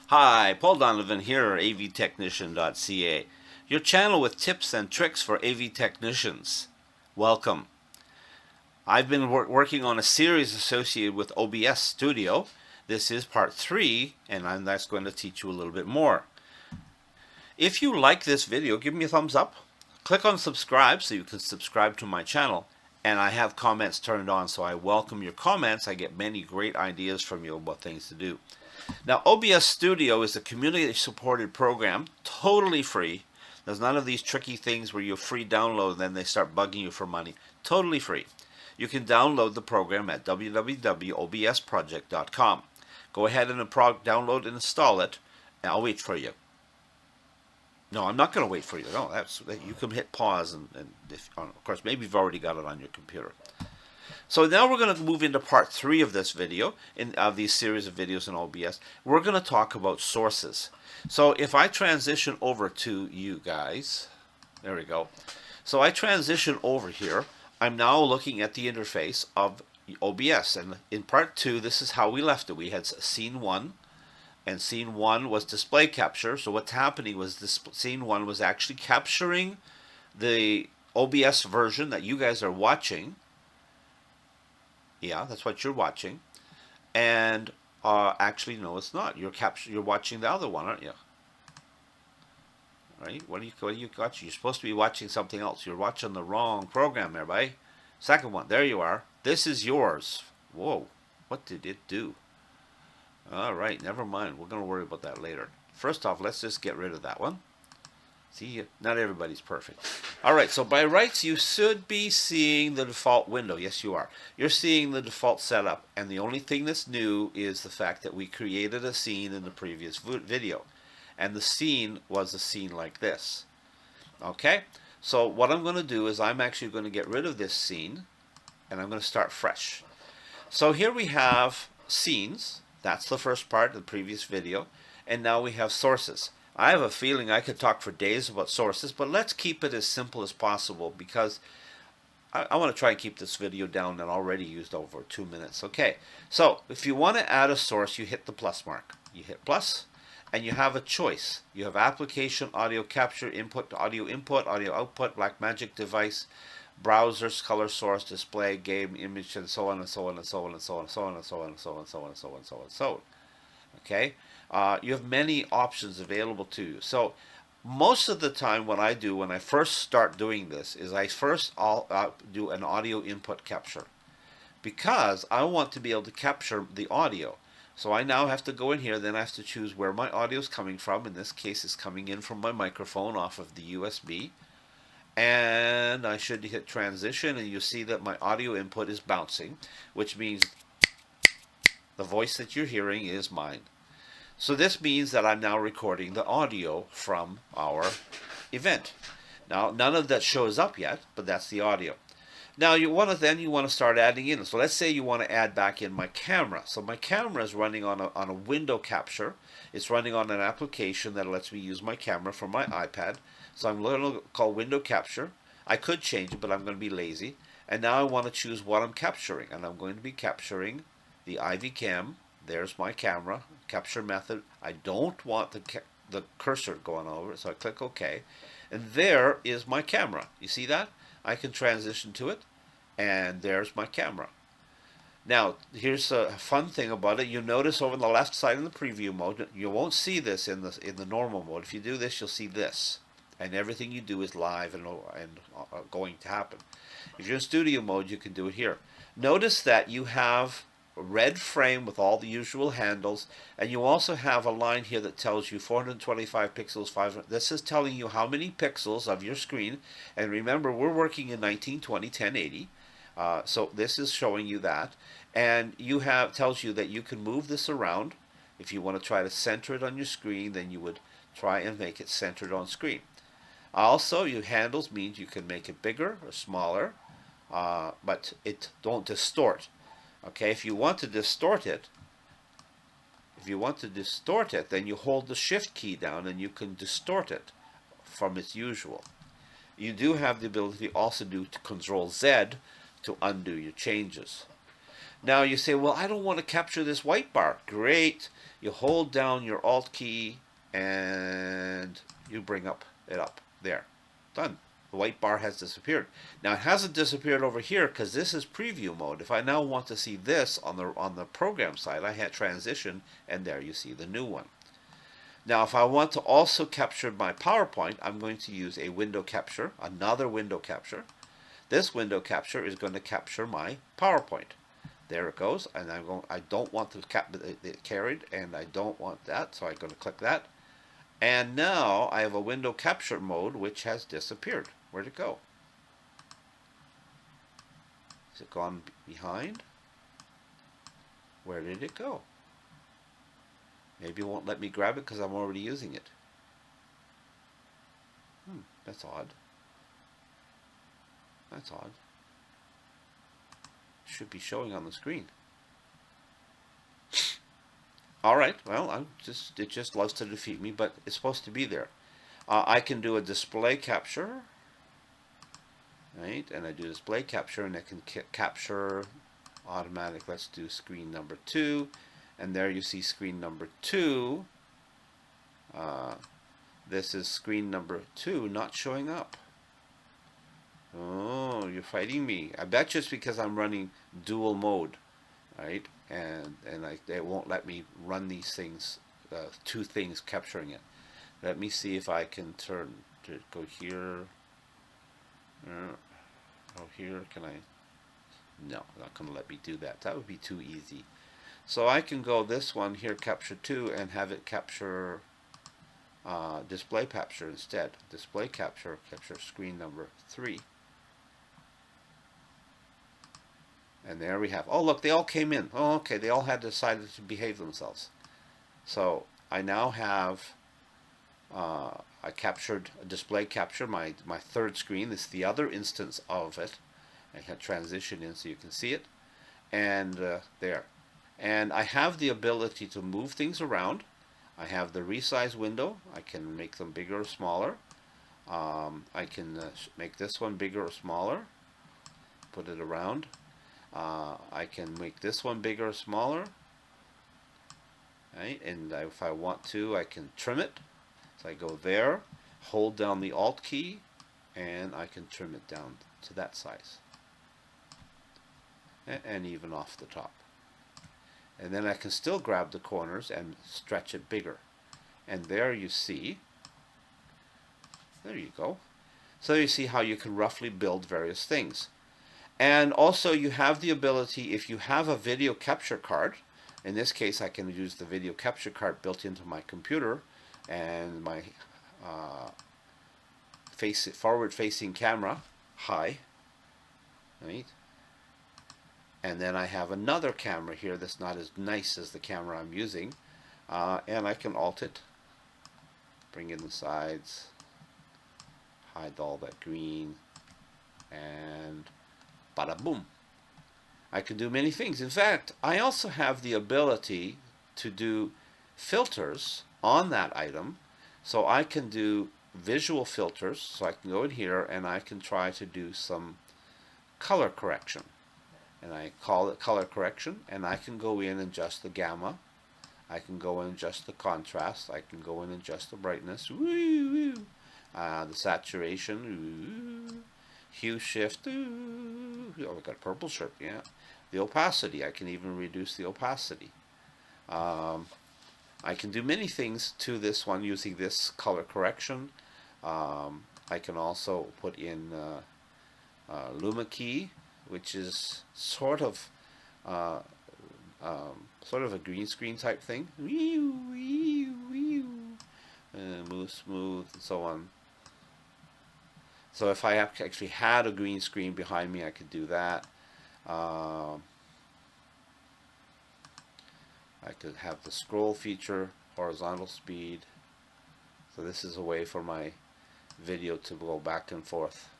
Hi, Paul Donovan here, avtechnician.ca, your channel with tips and tricks for AV technicians. Welcome. I've been working on a series associated with OBS Studio. This is part 3, and that's going to teach you a little bit more. If you like this video, give me a thumbs up. Click on subscribe so you can subscribe to my channel. And I have comments turned on, so I welcome your comments. I get many great ideas from you about things to do. Now, OBS Studio is a community-supported program, totally free. There's none of these tricky things where you free download and then they start bugging you for money. Totally free. You can download the program at www.obsproject.com. Go ahead and download and install it, and I'll wait for you. No, I'm not going to wait for you. No, you can hit pause, and if, of course, maybe you've already got it on your computer. So now we're going to move into part 3 of this video, of these series of videos in OBS. We're going to talk about sources. So if I transition over to you guys, there we go. So I transition over here. I'm now looking at the interface of OBS. And in part 2, this is how we left it. We had scene 1. And scene 1 was display capture. So what's happening was this scene 1 was actually capturing the OBS version that you guys are watching. Yeah, that's what you're watching. And actually, no, it's not. You're watching the other one, aren't you? Right? What are you watching? You're supposed to be watching something else. You're watching the wrong program, everybody. Second one. There you are. This is yours. Whoa. What did it do? All right, never mind. We're going to worry about that later. First off, let's just get rid of that one. See, not everybody's perfect. All right, so by rights, you should be seeing the default window. Yes, you are. You're seeing the default setup, and the only thing that's new is the fact that we created a scene in the previous video, and the scene was a scene like this. Okay, so what I'm going to do is I'm actually going to get rid of this scene, and I'm going to start fresh. So here we have scenes. That's the first part of the previous video. And now we have sources. I have a feeling I could talk for days about sources, but let's keep it as simple as possible because I want to try and keep this video down and already used over 2 minutes. Okay, so if you want to add a source, you hit the plus mark. You hit plus, and you have a choice. You have application, audio capture, input, audio output, Blackmagic device, browsers, color source, display, game, image, and so on and so on and so on and so on and so on and so on and so on and so on and so on and so on and so on. Okay, you have many options available to you. So most of the time, what I do when I first start doing this is I first do an audio input capture because I want to be able to capture the audio. So I now have to go in here, then I have to choose where my audio is coming from. In this case, it's coming in from my microphone off of the USB. And I should hit transition, and you see that my audio input is bouncing, which means the voice that you're hearing is mine. So this means that I'm now recording the audio from our event. Now, none of that shows up yet, but that's the audio. Now, you want to start adding in. So let's say you want to add back in my camera. So my camera is running on a window capture. It's running on an application that lets me use my camera from my iPad. So I'm going to call window capture. I could change it, but I'm going to be lazy. And now I want to choose what I'm capturing. And I'm going to be capturing the IV cam. There's my camera, capture method. I don't want the cursor going over it, so I click OK. And there is my camera. You see that? I can transition to it, and there's my camera. Now, here's a fun thing about it. You'll notice over on the left side in the preview mode, you won't see this in the normal mode. If you do this, you'll see this. And everything you do is live and going to happen. If you're in studio mode, you can do it here. Notice that you have a red frame with all the usual handles, and you also have a line here that tells you 425 pixels, 500. This is telling you how many pixels of your screen, and remember we're working in 1920 1080, so this is showing you that, and tells you that you can move this around. If you want to try to center it on your screen, then you would try and make it centered on screen. Also, your handles means you can make it bigger or smaller, but it don't distort. Okay, if you want to distort it, then you hold the shift key down and you can distort it from its usual. You do have the ability also to Control Z to undo your changes. Now you say, well, I don't want to capture this white bar. Great. You hold down your Alt key and you bring it up. There. Done. The white bar has disappeared. Now it hasn't disappeared over here because this is preview mode. If I now want to see this on the program side, I hit transition and there you see the new one. Now if I want to also capture my PowerPoint, I'm going to use a window capture, another window capture. This window capture is going to capture my PowerPoint. There it goes, and I don't want to it carried, and I don't want that, so I'm going to click that. And now I have a window capture mode which has disappeared. Where'd it go? Is it gone behind? Where did it go? Maybe it won't let me grab it because I'm already using it. That's odd. That's odd. Should be showing on the screen. Alright, well, it just loves to defeat me, but it's supposed to be there. I can do a display capture. Right, and I do display capture, and I can capture automatic. Let's do screen number 2. And there you see screen number 2. This is screen number 2 not showing up. Oh, you're fighting me. I bet you it's because I'm running dual mode, right? And it won't let me run these things, two things capturing it. Let me see if I can turn to go here. Oh, here, can I? No, not going to let me do that. That would be too easy. So I can go this one here, capture 2, and have it capture display capture instead. Display capture screen number 3. And there we have, oh look, they all came in. Oh, okay, they all had decided to behave themselves. So I now have, I captured a display capture, my third screen. This is the other instance of it. I had transition in so you can see it. And there. And I have the ability to move things around. I have the resize window. I can make them bigger or smaller. I can make this one bigger or smaller. Put it around. I can make this one bigger or smaller. Right? And if I want to, I can trim it. So I go there, hold down the Alt key, and I can trim it down to that size. And even off the top. And then I can still grab the corners and stretch it bigger. And there you see, there you go. So you see how you can roughly build various things. And also you have the ability, if you have a video capture card, in this case I can use the video capture card built into my computer, and my forward-facing camera, high, right? And then I have another camera here that's not as nice as the camera I'm using, and I can alt it, bring in the sides, hide all that green, and bada boom. I can do many things. In fact, I also have the ability to do filters on that item. So I can do visual filters. So I can go in here and I can try to do some color correction. And I call it color correction, and I can go in and adjust the gamma. I can go in and adjust the contrast. I can go in and adjust the brightness. Woo, woo. The saturation. Woo. Hue shift. Ooh. Oh, I got a purple shirt. Yeah. The opacity. I can even reduce the opacity. I can do many things to this one using this color correction. I can also put in Luma key, which is sort of a green screen type thing. Move smooth and so on. So if I actually had a green screen behind me, I could do that. I could have the scroll feature, horizontal speed. So this is a way for my video to go back and forth.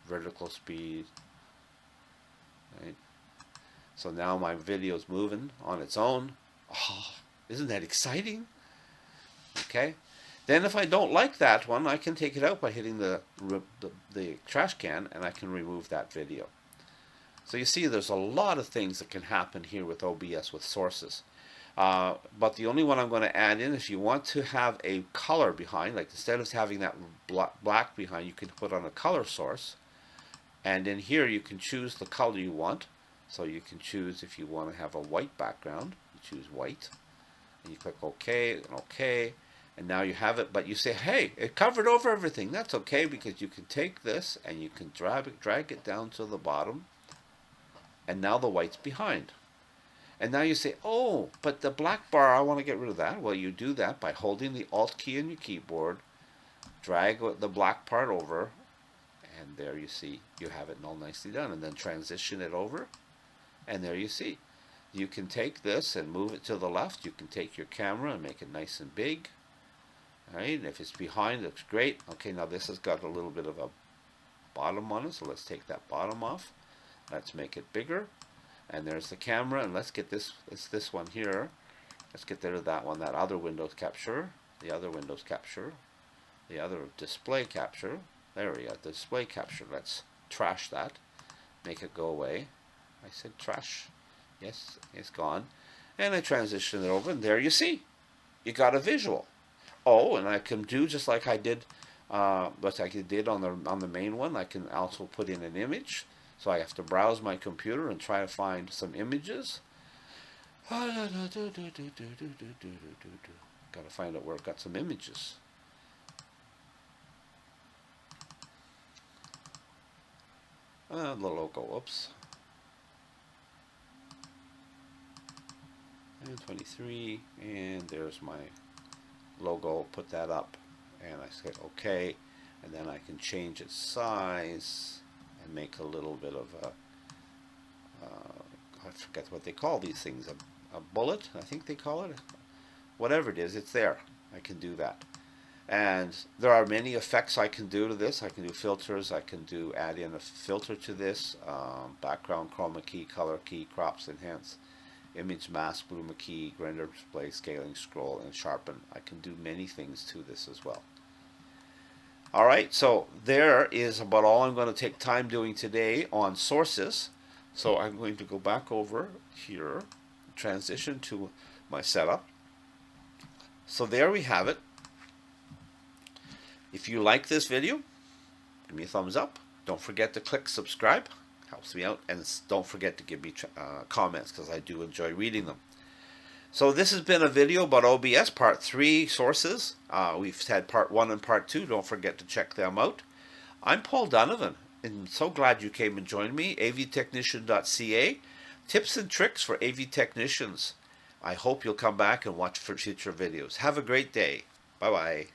Vertical speed. Right. So now my video is moving on its own. Oh, isn't that exciting? Okay. Then if I don't like that one, I can take it out by hitting the trash can, and I can remove that video. So you see there's a lot of things that can happen here with OBS with sources. But the only one I'm going to add in, if you want to have a color behind, like instead of having that black behind, you can put on a color source. And in here you can choose the color you want. So you can choose if you want to have a white background, you choose white. And you click OK and OK. And now you have it, but you say, hey, it covered over everything. That's okay, because you can take this and you can drag it down to the bottom. And now the white's behind. And now you say, oh, but the black bar, I want to get rid of that. Well, you do that by holding the Alt key on your keyboard, drag the black part over, and there you see, you have it all nicely done. And then transition it over, and there you see. You can take this and move it to the left. You can take your camera and make it nice and big. All right, and if it's behind, it looks great. Okay, now this has got a little bit of a bottom on it, so let's take that bottom off. Let's make it bigger. And there's the camera, and let's get this, it's this one here. Let's get rid of that one, that other Windows capture, the other Windows capture, the other display capture. There we go, display capture. Let's trash that, make it go away. I said trash. Yes, it's gone. And I transition it over, and there you see. You got a visual. Oh, and I can do just like I did, what I did on the main one. I can also put in an image. So I have to browse my computer and try to find some images. Got to find out where I've got some images. The logo, oops. And 23, and there's my logo. Put that up, and I say OK, and then I can change its size and make a little bit of a, I forget what they call these things, a bullet, I think they call it. Whatever it is, it's there. I can do that. And there are many effects I can do to this. I can do filters. I can add in a filter to this, background, chroma key, color key, crops, enhance, image mask, blue key, render, display, scaling, scroll, and sharpen. I can do many things to this as well. All right, so there is about all I'm going to take time doing today on sources. So I'm going to go back over here, transition to my setup. So there we have it. If you like this video, give me a thumbs up. Don't forget to click subscribe. Helps me out. And don't forget to give me comments, because I do enjoy reading them. So this has been a video about OBS, part 3, sources. We've had part 1 and part 2. Don't forget to check them out. I'm Paul Donovan, and so glad you came and joined me. avtechnician.ca, tips and tricks for AV technicians. I hope you'll come back and watch for future videos. Have a great day. Bye-bye.